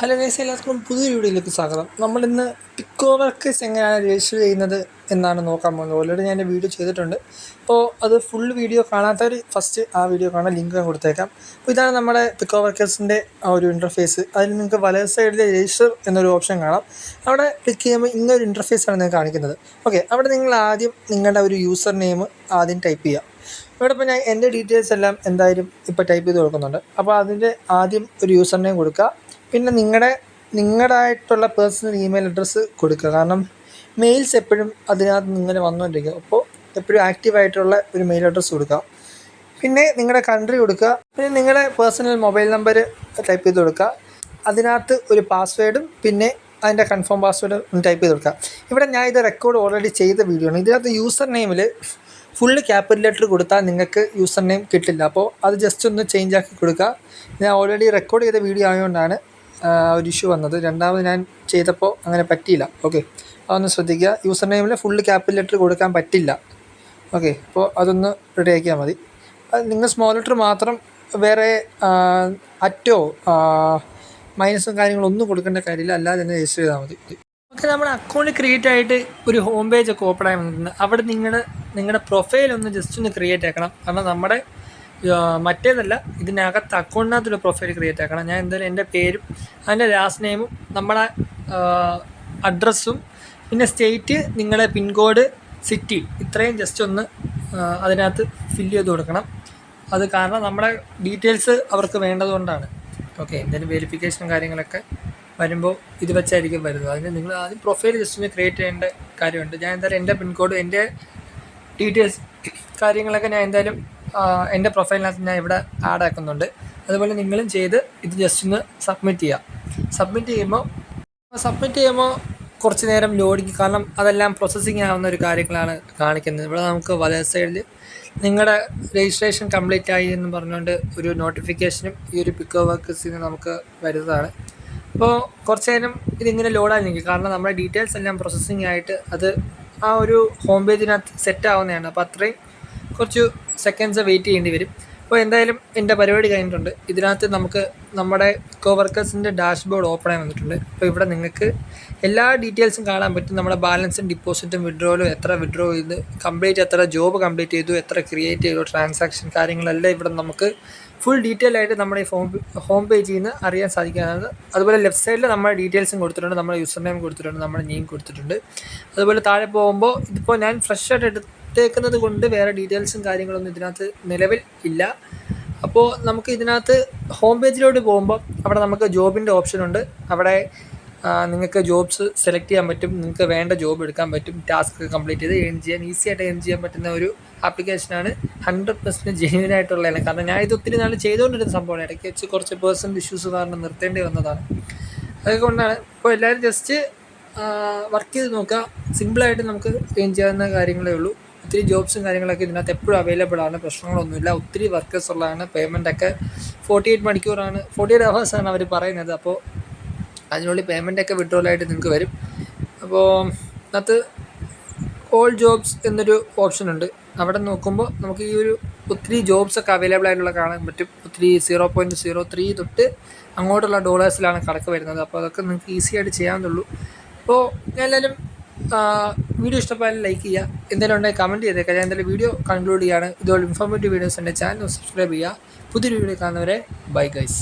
Hello guys, എല്ലാവർക്കും പുതിയൊരു വീഡിയോയിലേക്ക് സ്വാഗതം. നമ്മളിന്ന് പിക്കോ വർക്കേഴ്സ് എങ്ങനെയാണ് രജിസ്റ്റർ ചെയ്യുന്നത് എന്നാണ് നോക്കാൻ പോകുന്നത്. ഓൾറെഡി ഞാൻ എൻ്റെ വീഡിയോ ചെയ്തിട്ടുണ്ട്. അപ്പോൾ അത് ഫുൾ വീഡിയോ കാണാത്തവർ ഫസ്റ്റ് ആ വീഡിയോ കാണാൻ ലിങ്ക് ഞാൻ കൊടുത്തേക്കാം. അപ്പോൾ ഇതാണ് നമ്മുടെ പിക്കോ വർക്കേഴ്സിൻ്റെ ആ ഒരു ഇൻ്റർഫേസ്. അതിൽ നിങ്ങൾക്ക് വലത് സൈഡിൽ രജിസ്റ്റർ എന്നൊരു ഓപ്ഷൻ കാണാം. അവിടെ ക്ലിക്ക് ചെയ്യുമ്പോൾ ഇങ്ങനൊരു ഇൻ്റർഫേസാണ് നിങ്ങൾക്ക് കാണിക്കുന്നത്. ഓക്കെ, അവിടെ നിങ്ങൾ ആദ്യം നിങ്ങളുടെ ഒരു യൂസർ നെയിം ആദ്യം ടൈപ്പ് ചെയ്യുക. ഇവിടെ ഇപ്പോൾ ഞാൻ എൻ്റെ ഡീറ്റെയിൽസ് എല്ലാം എന്തായാലും ഇപ്പോൾ ടൈപ്പ് ചെയ്ത് കൊടുക്കുന്നുണ്ട്. അപ്പോൾ അതിൻ്റെ ആദ്യം ഒരു യൂസർ നെയിം കൊടുക്കുക. പിന്നെ നിങ്ങളുടേതായിട്ടുള്ള പേഴ്സണൽ ഇമെയിൽ അഡ്രസ്സ് കൊടുക്കുക. കാരണം മെയിൽസ് എപ്പോഴും അതിനകത്ത് ഇങ്ങനെ വന്നുകൊണ്ടിരിക്കുക. അപ്പോൾ എപ്പോഴും ആക്റ്റീവായിട്ടുള്ള ഒരു മെയിൽ അഡ്രസ്സ് കൊടുക്കുക. പിന്നെ നിങ്ങളുടെ കൺട്രി കൊടുക്കുക. പിന്നെ നിങ്ങളുടെ പേഴ്സണൽ മൊബൈൽ നമ്പർ ടൈപ്പ് ചെയ്ത് കൊടുക്കുക. അതിനകത്ത് ഒരു പാസ്വേഡും പിന്നെ അതിൻ്റെ കൺഫേം പാസ്വേഡും ടൈപ്പ് ചെയ്ത് കൊടുക്കുക. ഇവിടെ ഞാൻ ഇത് റെക്കോർഡ് ഓൾറെഡി ചെയ്ത വീഡിയോ ആണ്. ഇതിനകത്ത് യൂസർ നെയിമിൽ ഫുള്ള് ക്യാപിറ്റൽ ലെറ്റർ കൊടുത്താൽ നിങ്ങൾക്ക് യൂസർ നെയിം കിട്ടില്ല. അപ്പോൾ അത് ജസ്റ്റ് ഒന്ന് ചേഞ്ച് ആക്കി കൊടുക്കുക. ഞാൻ ഓൾറെഡി റെക്കോർഡ് ചെയ്ത വീഡിയോ ആയതുകൊണ്ടാണ് ഒരു ഇഷ്യൂ വന്നത്. രണ്ടാമത് ഞാൻ ചെയ്തപ്പോൾ അങ്ങനെ പറ്റിയില്ല. ഓക്കെ, അതൊന്ന് ശ്രദ്ധിക്കുക. യൂസർ നെയിമിൽ ഫുള്ള് ക്യാപിറ്റൽ ലെറ്റർ കൊടുക്കാൻ പറ്റില്ല. ഓക്കെ, അപ്പോൾ അതൊന്ന് റെഡി ആക്കിയാൽ മതി. അത് നിങ്ങൾ സ്മോൾ ലെറ്റർ മാത്രം, വേറെ അറ്റോ മൈനസും കാര്യങ്ങളൊന്നും കൊടുക്കേണ്ട കാര്യമില്ല. അല്ലാതെ തന്നെ രജിസ്റ്റർ ചെയ്താൽ മതി. ഓക്കെ, നമ്മുടെ അക്കൗണ്ട് ക്രിയേറ്റ് ആയിട്ട് ഒരു ഹോം പേജ് ഒക്കെ ഓപ്പൺ ആയി വന്നിട്ടുണ്ട്. അവിടെ നിങ്ങളുടെ പ്രൊഫൈലൊന്ന് ജസ്റ്റ് ഒന്ന് ക്രിയേറ്റ് ആക്കണം. കാരണം നമ്മുടെ മറ്റേതല്ല, ഇതിനകത്ത് അക്കൗണ്ടിനകത്തൊരു പ്രൊഫൈൽ ക്രിയേറ്റ് ആക്കണം. ഞാൻ എന്തായാലും എൻ്റെ പേരും അതിൻ്റെ ലാസ്റ്റ് നെയിമും നമ്മുടെ അഡ്രസ്സും പിന്നെ സ്റ്റേറ്റ്, നിങ്ങളുടെ പിൻകോഡ്, സിറ്റി, ഇത്രയും ജസ്റ്റ് ഒന്ന് അതിനകത്ത് ഫില്ല് ചെയ്ത് കൊടുക്കണം. അത് കാരണം നമ്മുടെ ഡീറ്റെയിൽസ് അവർക്ക് വേണ്ടതുകൊണ്ടാണ്. ഓക്കെ, എന്തെങ്കിലും വെരിഫിക്കേഷനും കാര്യങ്ങളൊക്കെ വരുമ്പോൾ ഇത് വെച്ചായിരിക്കും വരുന്നത്. അതിന് നിങ്ങൾ ആദ്യം പ്രൊഫൈൽ ജസ്റ്റ് ഒന്ന് ക്രിയേറ്റ് ചെയ്യേണ്ട കാര്യമുണ്ട്. ഞാൻ എന്തായാലും എൻ്റെ പിൻകോഡ്, എൻ്റെ ഡീറ്റെയിൽസ് കാര്യങ്ങളൊക്കെ ഞാൻ എന്തായാലും എൻ്റെ പ്രൊഫൈലിനകത്ത് ഞാൻ ഇവിടെ ആഡ് ആക്കുന്നുണ്ട്. അതുപോലെ നിങ്ങളും ചെയ്ത് ഇത് ജസ്റ്റ് ഒന്ന് സബ്മിറ്റ് ചെയ്യുക. സബ്മിറ്റ് ചെയ്യുമ്പോൾ കുറച്ച് നേരം ലോഡിങ്, കാരണം അതെല്ലാം പ്രോസസ്സിങ് ആവുന്ന ഒരു കാര്യങ്ങളാണ് കാണിക്കുന്നത്. ഇവിടെ നമുക്ക് വലത് സൈഡിൽ നിങ്ങളുടെ രജിസ്ട്രേഷൻ കംപ്ലീറ്റ് ആയി എന്ന് പറഞ്ഞുകൊണ്ട് ഒരു നോട്ടിഫിക്കേഷനും ഈ ഒരു പിക്കോ വർക്കേഴ്സിന് നമുക്ക് വരുന്നതാണ്. അപ്പോൾ കുറച്ച് നേരം ഇതിങ്ങനെ ലോഡായി നിൽക്കും. കാരണം നമ്മുടെ ഡീറ്റെയിൽസ് എല്ലാം പ്രോസസ്സിങ് ആയിട്ട് അത് ആ ഒരു ഹോം പേജിനകത്ത് സെറ്റ് ആവുന്നതാണ്. അപ്പോൾ അത്രയും കുറച്ച് സെക്കൻഡ്സ് വെയിറ്റ് ചെയ്യേണ്ടി വരും. അപ്പോൾ എന്തായാലും എൻ്റെ പരിപാടി കഴിഞ്ഞിട്ടുണ്ട്. ഇതിനകത്ത് നമുക്ക് നമ്മുടെ പിക്കോ വർക്കേഴ്സിൻ്റെ ഡാഷ്ബോർഡ് ഓപ്പൺ ആയി വന്നിട്ടുണ്ട്. അപ്പോൾ ഇവിടെ നിങ്ങൾക്ക് എല്ലാ ഡീറ്റെയിൽസും കാണാൻ പറ്റും. നമ്മുടെ ബാലൻസും ഡിപ്പോസിറ്റും വിഡ്രോയിലും, എത്ര വിഡ്രോ ചെയ്ത് കംപ്ലീറ്റ്, എത്ര ജോബ് കംപ്ലീറ്റ് ചെയ്തു, എത്ര ക്രിയേറ്റ് ചെയ്തു, ട്രാൻസാക്ഷൻ കാര്യങ്ങളെല്ലാം ഇവിടെ നമുക്ക് ഫുൾ ഡീറ്റെയിൽ ആയിട്ട് നമ്മുടെ ഈ ഹോം പേജിൽ നിന്ന് അറിയാൻ സാധിക്കുന്നതാണ്. അതുപോലെ ലെഫ്റ്റ് സൈഡിൽ നമ്മുടെ ഡീറ്റെയിൽസും കൊടുത്തിട്ടുണ്ട്, നമ്മുടെ യൂസർ നെയിം കൊടുത്തിട്ടുണ്ട്, നമ്മുടെ നെയിം കൊടുത്തിട്ടുണ്ട്. അതുപോലെ താഴെ പോകുമ്പോൾ ഇതിപ്പോൾ ഞാൻ ഫ്രഷ് ആയിട്ട് എടുത്തേക്കുന്നത് കൊണ്ട് വേറെ ഡീറ്റെയിൽസും കാര്യങ്ങളൊന്നും ഇതിനകത്ത് നിലവിൽ ഇല്ല. അപ്പോൾ നമുക്ക് ഇതിനകത്ത് ഹോം പേജിലോട്ട് പോകുമ്പോൾ അവിടെ നമുക്ക് ജോബിൻ്റെ ഓപ്ഷനുണ്ട്. അവിടെ നിങ്ങൾക്ക് ജോബ്സ് സെലക്ട് ചെയ്യാൻ പറ്റും. നിങ്ങൾക്ക് വേണ്ട ജോബ് എടുക്കാൻ പറ്റും. ടാസ്ക് കംപ്ലീറ്റ് ചെയ്ത് ഈസി ആയിട്ട് ഏൺ ചെയ്യാൻ പറ്റുന്ന ഒരു ആപ്ലിക്കേഷനാണ്. 100% ജെന്യുവൻ ആയിട്ടുള്ളതാണ്. കാരണം ഞാൻ ഇത് ഒത്തിരി നാൾ ചെയ്തുകൊണ്ടിരുന്ന സംഭവമാണ്. ഇടയ്ക്ക് വെച്ച് കുറച്ച് പേഴ്സണൽ ഇഷ്യൂസ് കാരണം നിർത്തേണ്ടി വന്നതാണ്. അതുകൊണ്ടാണ് ഇപ്പോൾ എല്ലാവരും ജസ്റ്റ് വർക്ക് ചെയ്ത് നോക്കുക. സിമ്പിളായിട്ട് നമുക്ക് ഏൺ ചെയ്യാവുന്ന കാര്യങ്ങളേ ഉള്ളൂ. ഒത്തിരി ജോബ്സും കാര്യങ്ങളൊക്കെ ഇതിനകത്ത് എപ്പോഴും അവൈലബിൾ ആണ്. പ്രശ്നങ്ങളൊന്നുമില്ല. ഒത്തിരി വർക്കേഴ്സ് ഉള്ളതാണ്. പേയ്മെൻറ്റൊക്കെ 48 മണിക്കൂറാണ്, 48 ഹവേഴ്സാണ് അവർ പറയുന്നത്. അപ്പോൾ അതിനുള്ളിൽ പേയ്മെൻറ്റൊക്കെ വിഡ്രോലായിട്ട് നിങ്ങൾക്ക് വരും. അപ്പോൾ അതിനകത്ത് ഓൾ ജോബ്സ് എന്നൊരു ഓപ്ഷനുണ്ട്. അവിടെ നോക്കുമ്പോൾ നമുക്ക് ഈ ഒരു ഒത്തിരി ജോബ്സൊക്കെ അവൈലബിൾ ആയിട്ടുള്ള കാണാൻ പറ്റും. ഒത്തിരി 0.03 തൊട്ട് അങ്ങോട്ടുള്ള ഡോളേഴ്സിലാണ് കണക്ക് വരുന്നത്. അപ്പോൾ അതൊക്കെ നിങ്ങൾക്ക് ഈസി ആയിട്ട് ചെയ്യാവുന്നുള്ളൂ. അപ്പോൾ എല്ലാവരും വീഡിയോ ഇഷ്ടപ്പെട്ടാൽ ലൈക്ക് ചെയ്യുക. എന്തെങ്കിലും ഉണ്ടെങ്കിൽ കമൻറ്റ് ചെയ്തേക്കാം. ഞാൻ എന്തായാലും വീഡിയോ കൺക്ലൂഡ് ചെയ്യുകയാണ്. ഇതുപോലെ ഇൻഫോർമേറ്റീവ് വീഡിയോസ് എൻ്റെ ചാനൽ സബ്സ്ക്രൈബ് ചെയ്യുക. പുതിയൊരു വീഡിയോ കാണുന്നവരെ ബൈ ഗൈസ്.